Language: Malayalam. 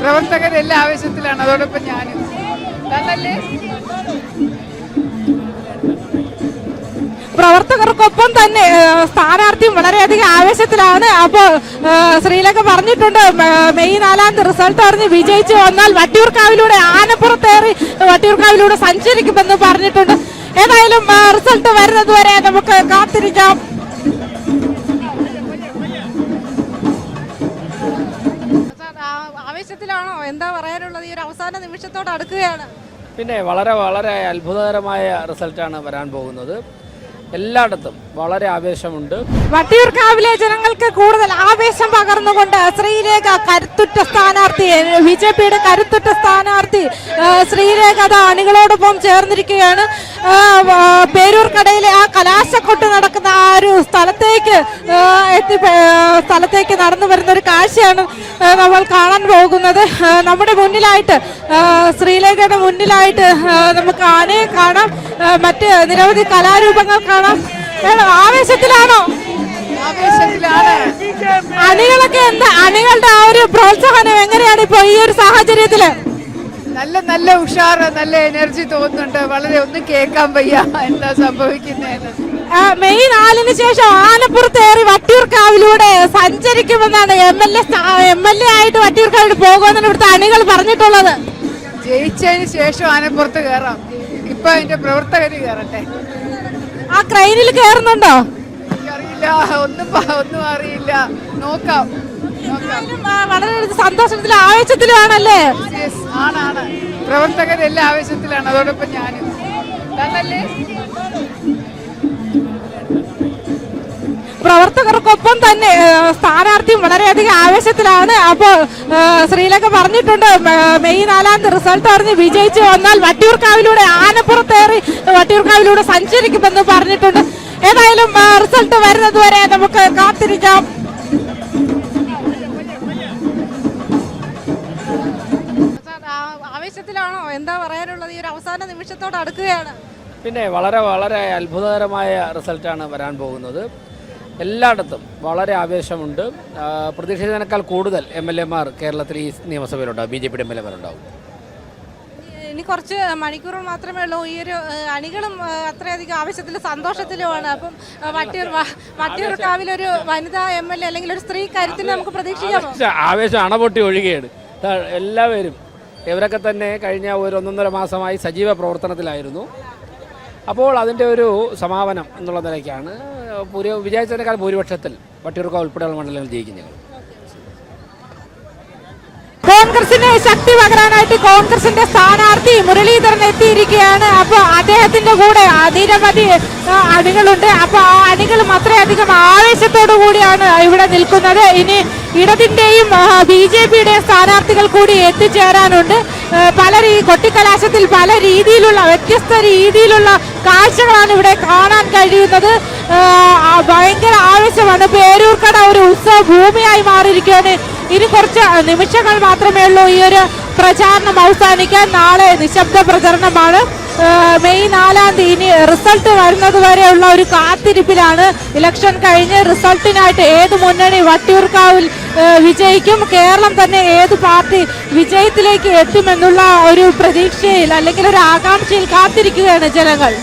പ്രവർത്തകരെല്ലാം ആവേശത്തിലാണ്. അതോടൊപ്പം ഞാനും. പ്രവർത്തകർക്കൊപ്പം തന്നെ സ്ഥാനാർത്ഥിയും വളരെയധികം ആവേശത്തിലാണ്. അപ്പോൾ ശ്രീലേഖ പറഞ്ഞിട്ടുണ്ട് മെയ് 4-ാം തീയതി റിസൾട്ട് അറിഞ്ഞ് വിജയിച്ചു വന്നാൽ വട്ടിയൂർക്കാവിലൂടെ ആനപ്പുറത്തേറി വട്ടിയൂർക്കാവിലൂടെ സഞ്ചരിക്കുമെന്ന് പറഞ്ഞിട്ടുണ്ട്. ഏതായാലും റിസൾട്ട് വരുന്നത് വരെ നമുക്ക് കാത്തിരിക്കാം. ആവേശത്തിലാണോ? എന്താ പറയാനുള്ളത്? ഈ ഒരു അവസാന നിമിഷത്തോട് അടുക്കുകയാണ്. പിന്നെ വളരെ വളരെ അത്ഭുതകരമായ റിസൾട്ടാണ് വരാൻ പോകുന്നത്. എല്ലായിടത്തും വളരെ ആവേശമുണ്ട്. വട്ടിയൂർക്കാവിലെ ജനങ്ങൾക്ക് കൂടുതൽ ആവേശം പകർന്നുകൊണ്ട് ശ്രീലേഖ കരുത്തുറ്റ സ്ഥാനാർത്ഥി, ബിജെപിയുടെ കരുത്തുറ്റ സ്ഥാനാർത്ഥി ശ്രീലേഖ അണികളോടൊപ്പം ചേർന്നിരിക്കുകയാണ്. പേരൂർക്കടയിലെ ആ കലാശക്കൊട്ട് നടക്കുന്ന ആ ഒരു സ്ഥലത്തേക്ക് നടന്നു വരുന്ന ഒരു കാഴ്ചയാണ് നമ്മൾ കാണാൻ പോകുന്നത്. നമ്മുടെ മുന്നിലായിട്ട് ശ്രീലേഖയുടെ മുന്നിലായിട്ട് നമുക്ക് ആനയെ കാണാം, മറ്റ് നിരവധി കലാരൂപങ്ങൾ കാണാം. ആവേശത്തിലാണോ? ആവേശത്തിലാണ്. അണികളൊക്കെ എന്താ, അണികളുടെ ആ ഒരു പ്രോത്സാഹനം എങ്ങനെയാണ് ഇപ്പൊ ഈ ഒരു സാഹചര്യത്തില്? നല്ല നല്ല ഉഷാറ്, നല്ല എനർജി തോന്നുന്നുണ്ട്. വളരെ ഒന്നും കേൾക്കാൻ വയ്യ എന്താ സംഭവിക്കുന്നതെന്ന്. മെയ് 4-ന് ശേഷം ആനപ്പുറത്തേറി വട്ടിയൂർക്കാവിലൂടെ സഞ്ചരിക്കുമെന്നാണ് എം.എൽ.എ ആയിട്ട് വട്ടിയൂർക്കാവിൽ പോകുമെന്നാണ് ഇവിടുത്തെ അണികൾ പറഞ്ഞിട്ടുള്ളത്. ജയിച്ചതിന് ശേഷം ആനപ്പുറത്ത് കയറാം. ഇപ്പൊ അതിന്റെ പ്രവർത്തകര് കയറട്ടെ. ആ ക്രെയിനിൽ കയറുന്നുണ്ടോ? എനിക്കറിയില്ല, ഒന്നും അറിയില്ല. നോക്കാം. വളരെ സന്തോഷത്തിലും ആവേശത്തിലുമാണല്ലേ? ആണ്. പ്രവർത്തകരെല്ലാം ആവേശത്തിലാണ്. അതോടൊപ്പം ഞാനും. പ്രവർത്തകർക്കൊപ്പം തന്നെ സ്ഥാനാർത്ഥിയും വളരെയധികം ആവേശത്തിലാണ്. അപ്പോൾ ശ്രീലേഖ പറഞ്ഞിട്ടുണ്ട് മെയ് 4-ാം തീയതി റിസൾട്ട് അറിഞ്ഞ് വിജയിച്ചു വന്നാൽ വട്ടിയൂർക്കാവിലൂടെ ആനപ്പുറത്തേറി വട്ടിയൂർക്കാവിലൂടെ സഞ്ചരിക്കുമെന്ന് പറഞ്ഞിട്ടുണ്ട്. ഏതായാലും റിസൾട്ട് വരുന്നത് വരെ നമുക്ക് കാത്തിരിക്കാം. ആവേശത്തിലാണോ? എന്താ പറയാനുള്ളത്? ഈ ഒരു അവസാന നിമിഷത്തോട് അടുക്കുകയാണ്. പിന്നെ വളരെ വളരെ അത്ഭുതകരമായ റിസൾട്ടാണ് വരാൻ പോകുന്നത്. എല്ലായിടത്തും വളരെ ആവേശമുണ്ട്. പ്രതീക്ഷിച്ചതിനേക്കാൾ കൂടുതൽ എം.എൽ.എമാർ കേരളത്തിൽ ഈ നിയമസഭയിലുണ്ടാവും. ബിജെപിയുടെ എം.എൽ.എമാരുണ്ടാവും. ഇനി കുറച്ച് മണിക്കൂറുകൾ മാത്രമേ ഉള്ളൂ. ഈ ഒരു അണികളും അത്രയധികം ആവേശത്തിലും സന്തോഷത്തിലുമാണ്. അപ്പം വട്ടിയൂർക്കാവിലൊരു വനിതാ എം.എൽ.എ അല്ലെങ്കിൽ ഒരു സ്ത്രീ കാര്യത്തിൽ നമുക്ക് പ്രതീക്ഷിക്കാമോ? ആവേശം അണപൊട്ടി ഒഴുകുകയാണ്. എല്ലാവരും ഇവരൊക്കെ തന്നെ കഴിഞ്ഞ 1-1.5 മാസമായി സജീവ പ്രവർത്തനത്തിലായിരുന്നു. അപ്പോൾ അതിൻ്റെ ഒരു സമാപനം എന്നുള്ള നിലയ്ക്കാണ് വിചാരിച്ചതിനേക്കാൾ ഭൂരിപക്ഷത്തിൽ വട്ടിയൂർക്കാവ് ഉൾപ്പെടെയുള്ള മണ്ഡലങ്ങൾ ജയിക്കുന്നത്. കോൺഗ്രസിന് ശക്തി പകരാനായിട്ട് കോൺഗ്രസിന്റെ സ്ഥാനാർത്ഥി മുരളീധരൻ എത്തിയിരിക്കുകയാണ്. അപ്പോൾ അദ്ദേഹത്തിന്റെ കൂടെ നിരവധി അണികളുണ്ട്. അപ്പോൾ ആ അണികളും അത്രയധികം ആവേശത്തോടു കൂടിയാണ് ഇവിടെ നിൽക്കുന്നത്. ഇനി ഇടതിന്റെയും ബിജെപിയുടെയും സ്ഥാനാർത്ഥികൾ കൂടി എത്തിച്ചേരാനുണ്ട്. കൊട്ടിക്കലാശത്തിൽ പല രീതിയിലുള്ള വ്യത്യസ്ത രീതിയിലുള്ള കാഴ്ചകളാണ് ഇവിടെ കാണാൻ കഴിയുന്നത്. ഭയങ്കര ആവേശമാണ്. പേരൂർക്കട ഒരു ഉത്സവ ഭൂമിയായി മാറിയിരിക്കുകയാണ്. ഇനി കുറച്ച് നിമിഷങ്ങൾ മാത്രമേ ഉള്ളൂ ഈ ഒരു പ്രചാരണം അവസാനിക്കാൻ. നാളെ നിശബ്ദ പ്രചരണമാണ്. മെയ് 4-ാം തീയതി ഇനി റിസൾട്ട് വരുന്നത് വരെയുള്ള ഒരു കാത്തിരിപ്പിലാണ്. ഇലക്ഷൻ കഴിഞ്ഞ് റിസൾട്ടിനായിട്ട് ഏത് മുന്നണി വട്ടിയൂർക്കാവിൽ വിജയിക്കും, കേരളം തന്നെ ഏത് പാർട്ടി വിജയത്തിലേക്ക് എത്തുമെന്നുള്ള ഒരു പ്രതീക്ഷയിൽ അല്ലെങ്കിൽ ഒരു ആകാംക്ഷയിൽ കാത്തിരിക്കുകയാണ് ജനങ്ങൾ.